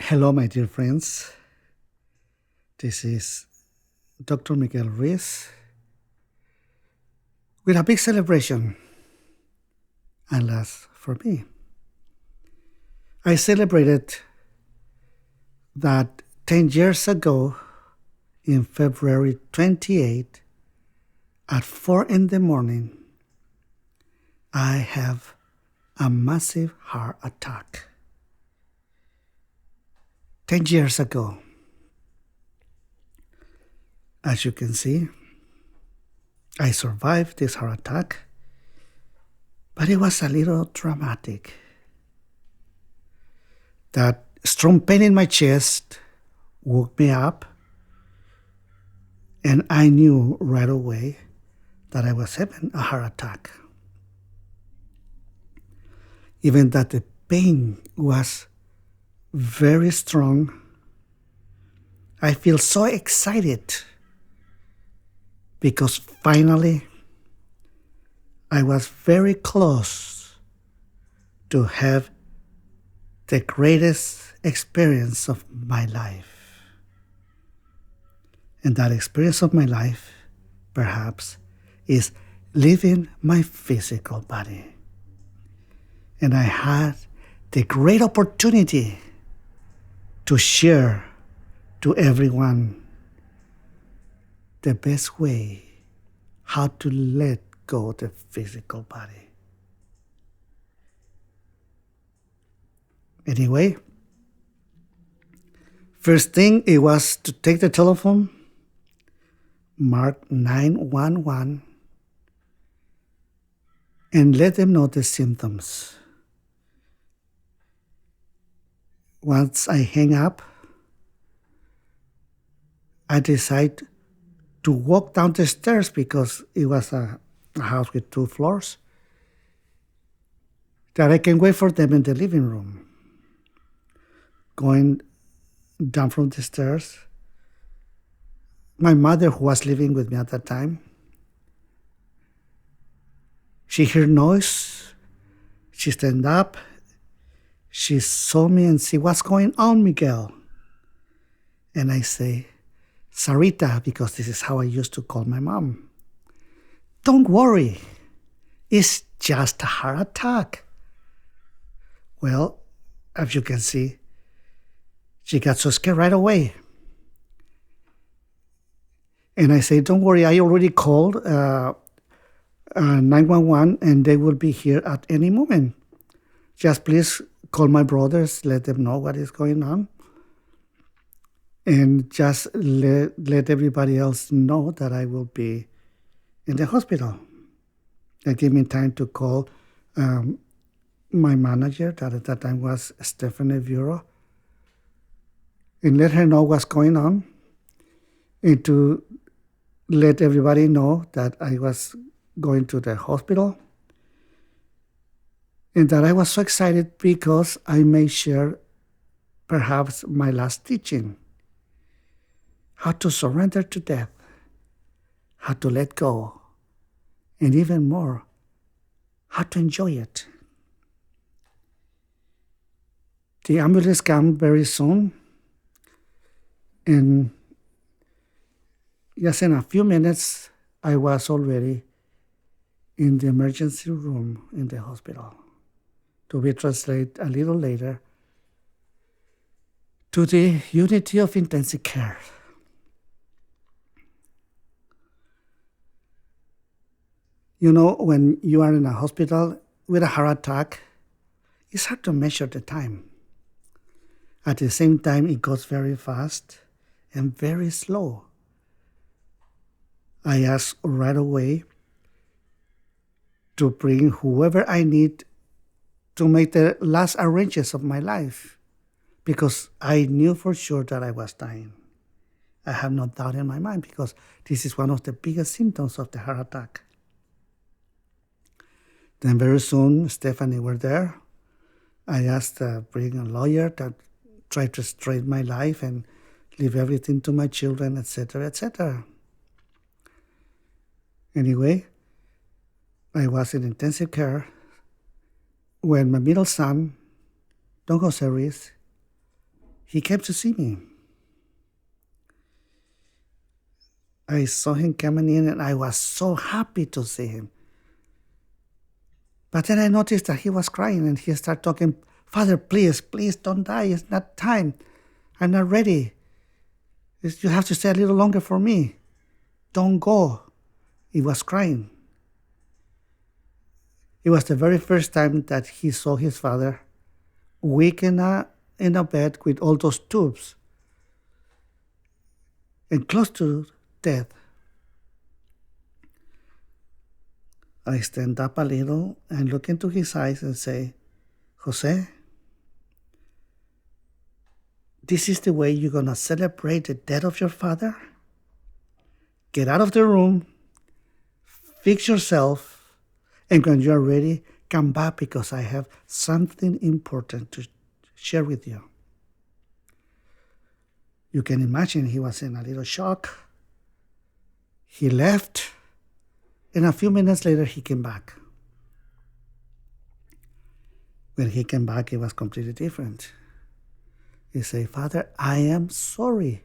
Hello, my dear friends. This is Dr. Miguel Ruiz with a big celebration, alas, for me. I celebrated that 10 years ago, in February 28, at 4 in the morning, I have a massive heart attack. 10 years ago. As you can see, I survived this heart attack, but it was a little dramatic. That strong pain in my chest woke me up, and I knew right away that I was having a heart attack. Even that the pain was very strong, I feel so excited because finally I was very close to have the greatest experience of my life. And that experience of my life, perhaps, is leaving my physical body. And I had the great opportunity to share to everyone the best way how to let go the physical body. Anyway, first thing it was to take the telephone, mark 911, and let them know the symptoms. Once I hang up, I decide to walk down the stairs because it was a house with 2 floors, that I can wait for them in the living room. Going down from the stairs, my mother, who was living with me at that time, she heard noise, she stand up, she saw me and said, "What's going on, Miguel?" And I say, "Sarita," because this is how I used to call my mom. "Don't worry, it's just a heart attack." Well, as you can see, she got so scared right away. And I say, "Don't worry, I already called 911 and they will be here at any moment. Just please call my brothers, let them know what is going on. And just let everybody else know that I will be in the hospital." That gave me time to call my manager, that at that time was Stephanie Bureau, and let her know what's going on, and to let everybody know that I was going to the hospital, and that I was so excited because I may share perhaps my last teaching, how to surrender to death, how to let go, and even more, how to enjoy it. The ambulance came very soon, and just in a few minutes, I was already in the emergency room in the hospital, to be translated a little later to the unity of intensive care. You know, when you are in a hospital with a heart attack, it's hard to measure the time. At the same time, it goes very fast and very slow. I ask right away to bring whoever I need to make the last arrangements of my life, because I knew for sure that I was dying. I have no doubt in my mind, because this is one of the biggest symptoms of the heart attack. Then very soon, Stephanie were there. I asked to bring a lawyer that tried to straighten my life and leave everything to my children, etc., etc. Anyway, I was in intensive care when my middle son, Don Jose Ruiz, he came to see me. I saw him coming in and I was so happy to see him. But then I noticed that he was crying and he started talking, Father, please don't die. It's not time. I'm not ready. You have to stay a little longer for me. Don't go. He was crying. It was the very first time that he saw his father weak in a bed with all those tubes and close to death. I stand up a little and look into his eyes and say, Jose, this is the way you're going to celebrate the death of your father? Get out of the room, fix yourself, and when you're ready, come back because I have something important to share with you. You can imagine he was in a little shock. He left, and a few minutes later he came back. When he came back, it was completely different. He said, Father, I am sorry.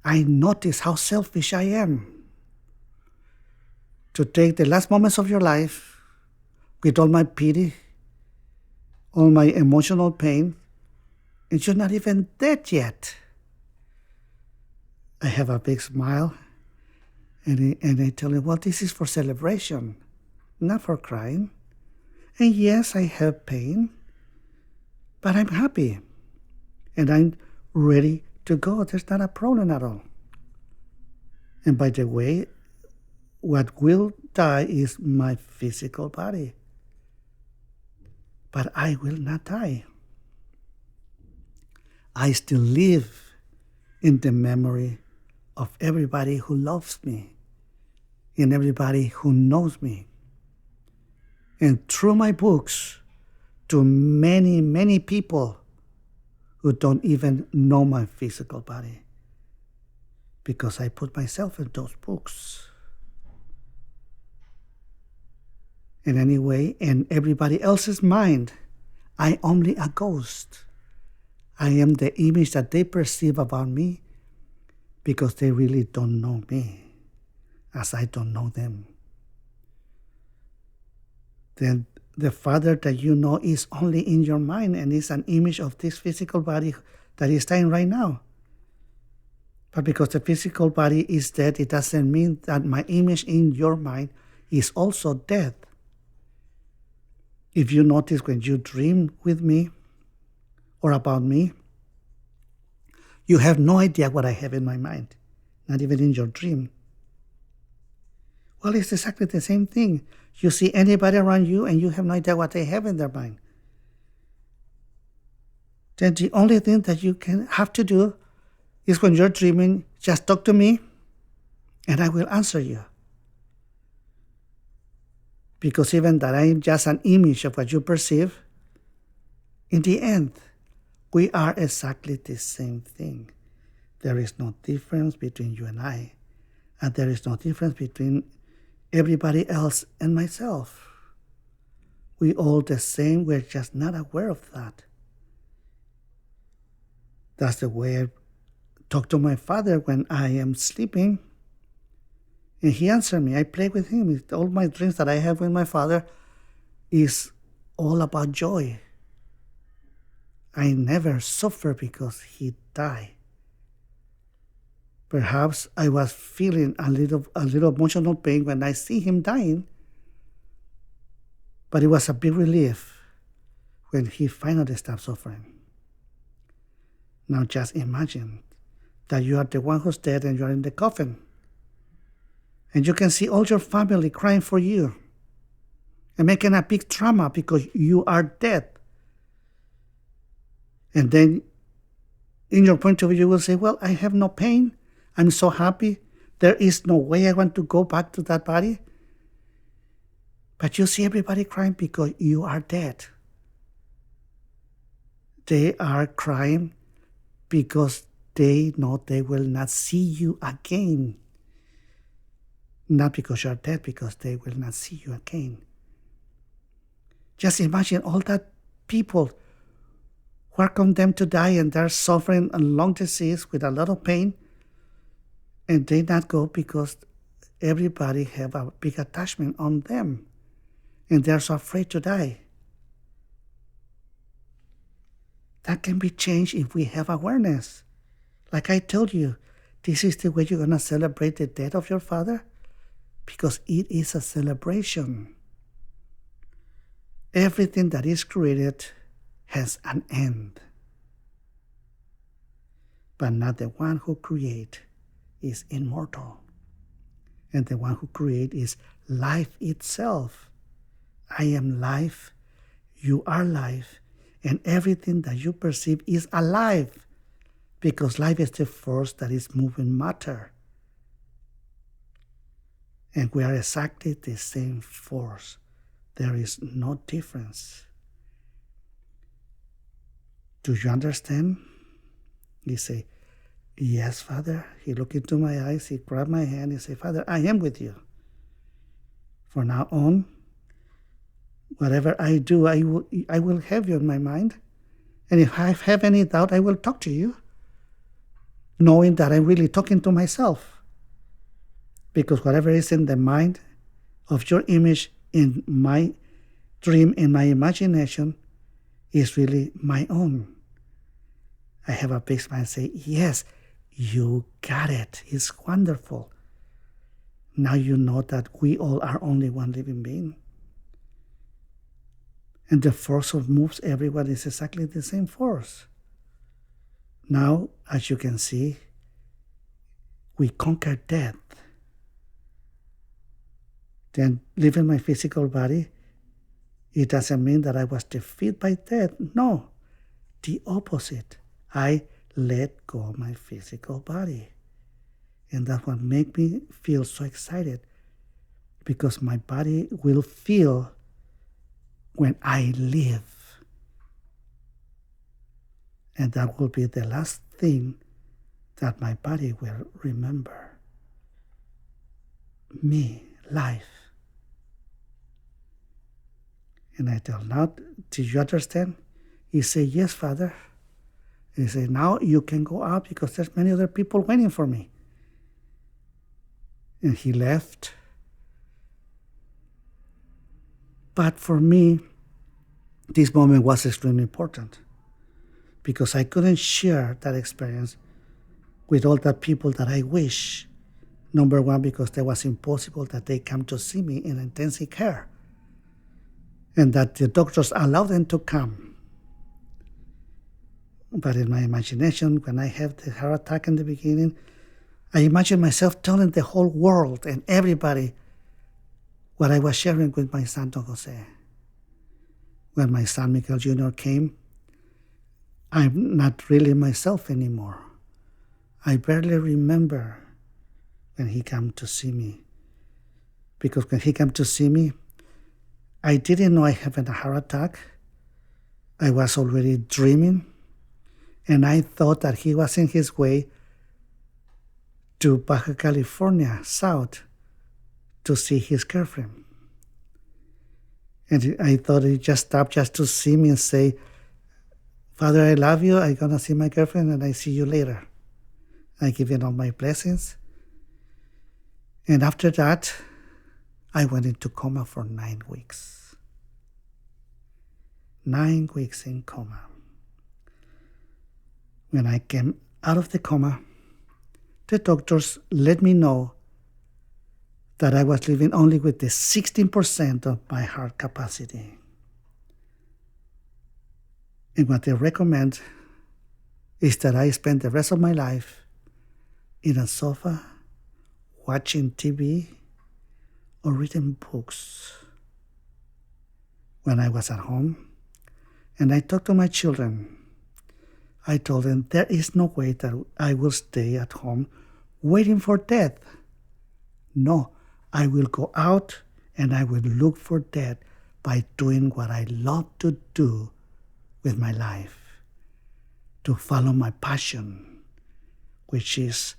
I notice how selfish I am to take the last moments of your life with all my pity, all my emotional pain, and you're not even dead yet. I have a big smile, and I tell him, well, this is for celebration, not for crying. And yes, I have pain, but I'm happy, and I'm ready to go. There's not a problem at all. And by the way, what will die is my physical body. But I will not die. I still live in the memory of everybody who loves me and everybody who knows me. And through my books, to many, many people who don't even know my physical body, because I put myself in those books. And anyway, in everybody else's mind, I only a ghost. I am the image that they perceive about me because they really don't know me as I don't know them. Then the Father that you know is only in your mind and is an image of this physical body that is dying right now. But because the physical body is dead, it doesn't mean that my image in your mind is also dead. If you notice when you dream with me or about me, you have no idea what I have in my mind, not even in your dream. Well, it's exactly the same thing. You see anybody around you and you have no idea what they have in their mind. Then the only thing that you can have to do is when you're dreaming, just talk to me and I will answer you. Because even that I am just an image of what you perceive, in the end, we are exactly the same thing. There is no difference between you and I, and there is no difference between everybody else and myself. We all the same, we're just not aware of that. That's the way I talk to my father when I am sleeping. And he answered me. I play with him. All my dreams that I have with my father is all about joy. I never suffer because he died. Perhaps I was feeling a little emotional pain when I see him dying, but it was a big relief when he finally stopped suffering. Now just imagine that you are the one who's dead and you are in the coffin. And you can see all your family crying for you and making a big drama because you are dead. And then in your point of view, you will say, well, I have no pain. I'm so happy. There is no way I want to go back to that body. But you see everybody crying because you are dead. They are crying because they know they will not see you again. Not because you're dead, because they will not see you again. Just imagine all that people who are condemned to die and they're suffering a long disease with a lot of pain, and they not go because everybody have a big attachment on them, and they're so afraid to die. That can be changed if we have awareness. Like I told you, this is the way you're going to celebrate the death of your father, because it is a celebration. Everything that is created has an end. But not the one who creates is immortal. And the one who creates is life itself. I am life, you are life, and everything that you perceive is alive, because life is the force that is moving matter. And we are exactly the same force. There is no difference. Do you understand? He say, yes, Father. He looked into my eyes, he grabbed my hand, he said, Father, I am with you. From now on, whatever I do, I will have you in my mind. And if I have any doubt, I will talk to you, knowing that I'm really talking to myself. Because whatever is in the mind of your image, in my dream, in my imagination, is really my own. I have a big smile and say, yes, you got it. It's wonderful. Now you know that we all are only one living being. And the force that moves everyone is exactly the same force. Now, as you can see, we conquer death. Then leaving my physical body, it doesn't mean that I was defeated by death. No, the opposite. I let go of my physical body. And that's what makes me feel so excited, because my body will feel when I live. And that will be the last thing that my body will remember. Me, life. And I tell, now, do you understand? He said, yes, Father. He said, now you can go out because there's many other people waiting for me. And he left. But for me, this moment was extremely important, because I couldn't share that experience with all the people that I wish. Number one, because it was impossible that they come to see me in intensive care, and that the doctors allow them to come. But in my imagination, when I had the heart attack in the beginning, I imagined myself telling the whole world and everybody what I was sharing with my son, Don Jose. When my son, Miguel Jr. came, I'm not really myself anymore. I barely remember when he came to see me. Because when he came to see me, I didn't know I had a heart attack. I was already dreaming, and I thought that he was in his way to Baja California, south, to see his girlfriend. And I thought he just stopped just to see me and say, Father, I love you. I'm going to see my girlfriend, and I see you later. I give you all my blessings. And after that, I went into coma for 9 weeks. 9 weeks in coma. When I came out of the coma, the doctors let me know that I was living only with the 16% of my heart capacity. And what they recommend is that I spend the rest of my life in a sofa, watching TV, or reading books. When I was at home, and I talked to my children, I told them there is no way that I will stay at home waiting for death. No, I will go out and I will look for death by doing what I love to do with my life, to follow my passion, which is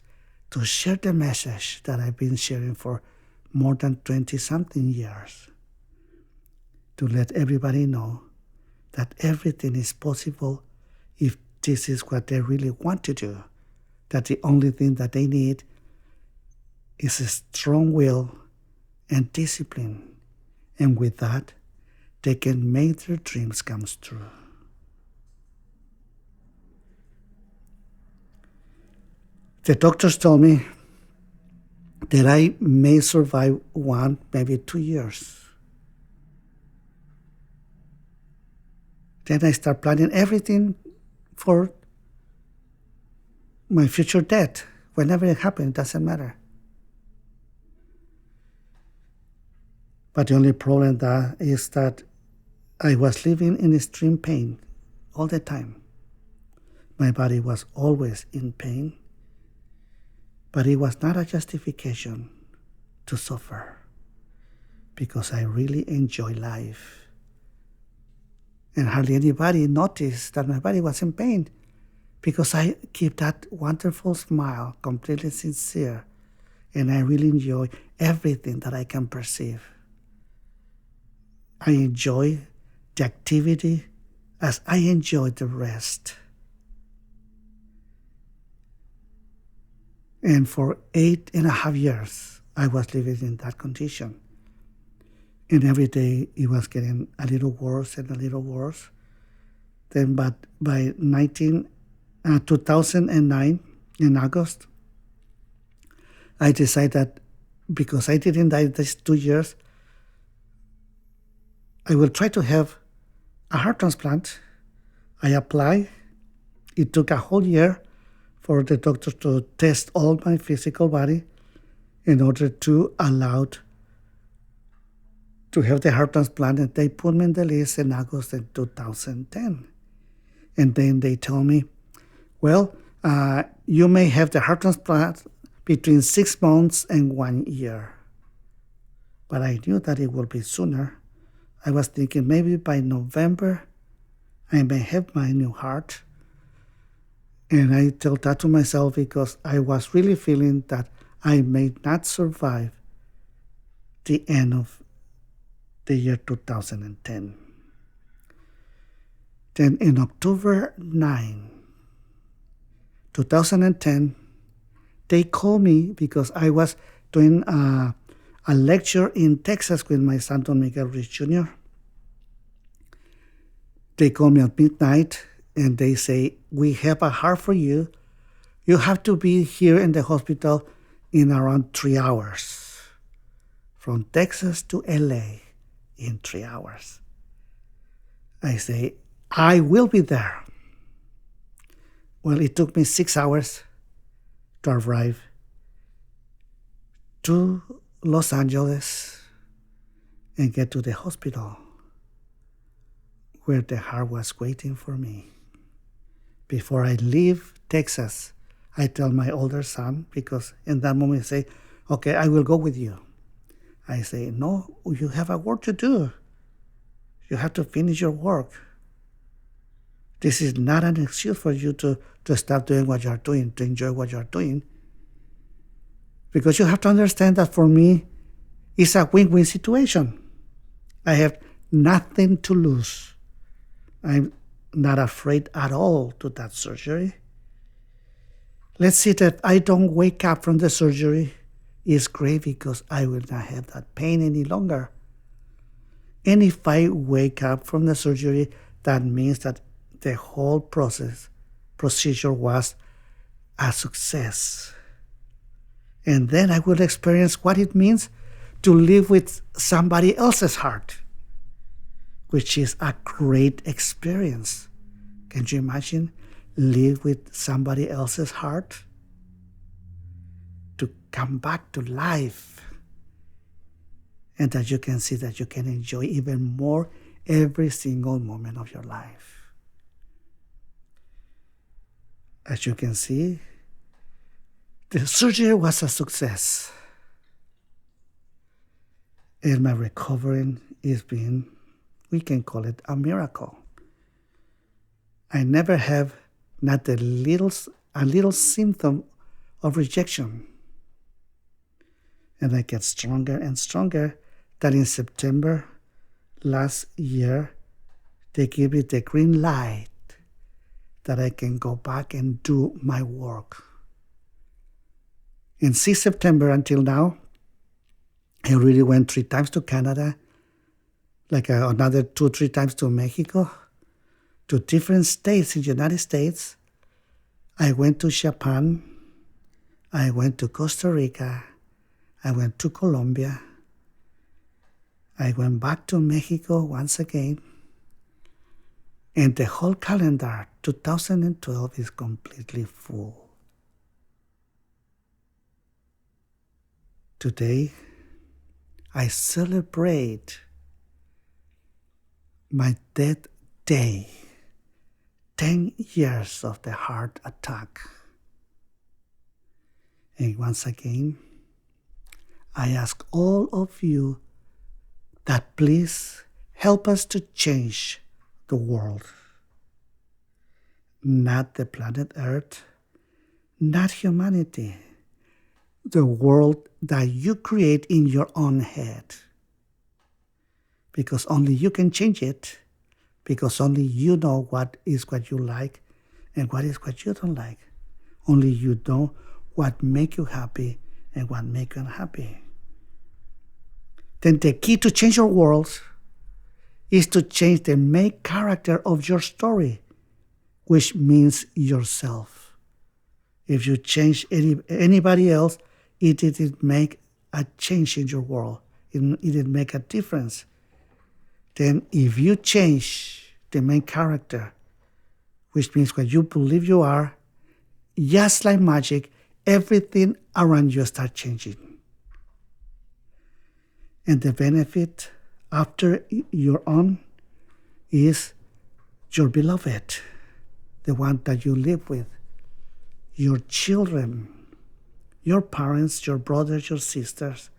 to share the message that I've been sharing for more than 20-something years, to let everybody know that everything is possible if this is what they really want to do, that the only thing that they need is a strong will and discipline. And with that, they can make their dreams come true. The doctors told me that I may survive 1, maybe 2 years. Then I start planning everything for my future death. Whenever it happens, it doesn't matter. But the only problem is that I was living in extreme pain all the time. My body was always in pain, but it was not a justification to suffer, because I really enjoy life. And hardly anybody noticed that my body was in pain, because I keep that wonderful smile, completely sincere, and I really enjoy everything that I can perceive. I enjoy the activity as I enjoy the rest. And for 8.5 years, I was living in that condition. And every day it was getting a little worse and a little worse. Then by 2009, in August, I decided that because I didn't die these 2 years, I will try to have a heart transplant. I applied. It took a whole year for the doctor to test all my physical body in order to allow to have the heart transplant, and they put me in the list in August in 2010. And then they told me, well, you may have the heart transplant between 6 months and 1 year. But I knew that it would be sooner. I was thinking maybe by November, I may have my new heart. And I told that to myself because I was really feeling that I may not survive the end of the year 2010. Then in October 9, 2010, they called me because I was doing a lecture in Texas with my son, Miguel Ruiz Jr. They called me at midnight and they say, we have a heart for you. You have to be here in the hospital in around 3 hours. From Texas to LA in 3 hours. I say, I will be there. Well, it took me 6 hours to arrive to Los Angeles and get to the hospital where the heart was waiting for me. Before I leave Texas, I tell my older son, because in that moment I say, okay, I will go with you. I say, no, you have a work to do. You have to finish your work. This is not an excuse for you to stop doing what you're doing, to enjoy what you're doing. Because you have to understand that for me, it's a win-win situation. I have nothing to lose. I'm not afraid at all to that surgery. Let's see that I don't wake up from the surgery. It's great because I will not have that pain any longer. And if I wake up from the surgery, that means that the whole procedure was a success. And then I will experience what it means to live with somebody else's heart, which is a great experience. Can you imagine live with somebody else's heart? To come back to life. And that you can see that you can enjoy even more every single moment of your life. As you can see, the surgery was a success. And my recovering is being, we can call it a miracle. I never have not a little symptom of rejection. And I get stronger and stronger. That in that I can go back and do my work. And since September until now, I really went 3 times to Canada, like another 2, 3 times to Mexico, to different states in the United States. I went to Japan. I went to Costa Rica. I went to Colombia. I went back to Mexico once again. And the whole calendar, 2012, is completely full. Today, I celebrate my death day, 10 years of the heart attack. And once again, I ask all of you that please help us to change the world. Not the planet Earth, not humanity, the world that you create in your own head. Because only you can change it, because only you know what is what you like and what is what you don't like. Only you know what makes you happy and what makes you unhappy. Then the key to change your world is to change the main character of your story, which means yourself. If you change anybody else, it didn't make a change in your world. It didn't make a difference. Then if you change the main character, which means what you believe you are, just like magic, everything around you starts changing. And the benefit after your own is your beloved, the one that you live with, your children, your parents, your brothers, your sisters,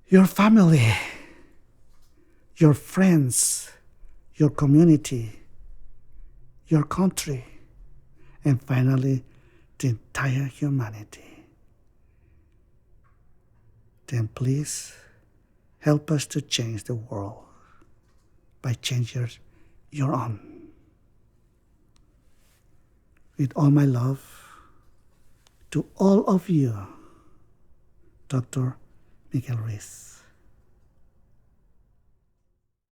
your family, your friends, your community, your country, and finally, the entire humanity. Then please help us to change the world by changing your own. With all my love to all of you, Dr. Miguel Ruiz.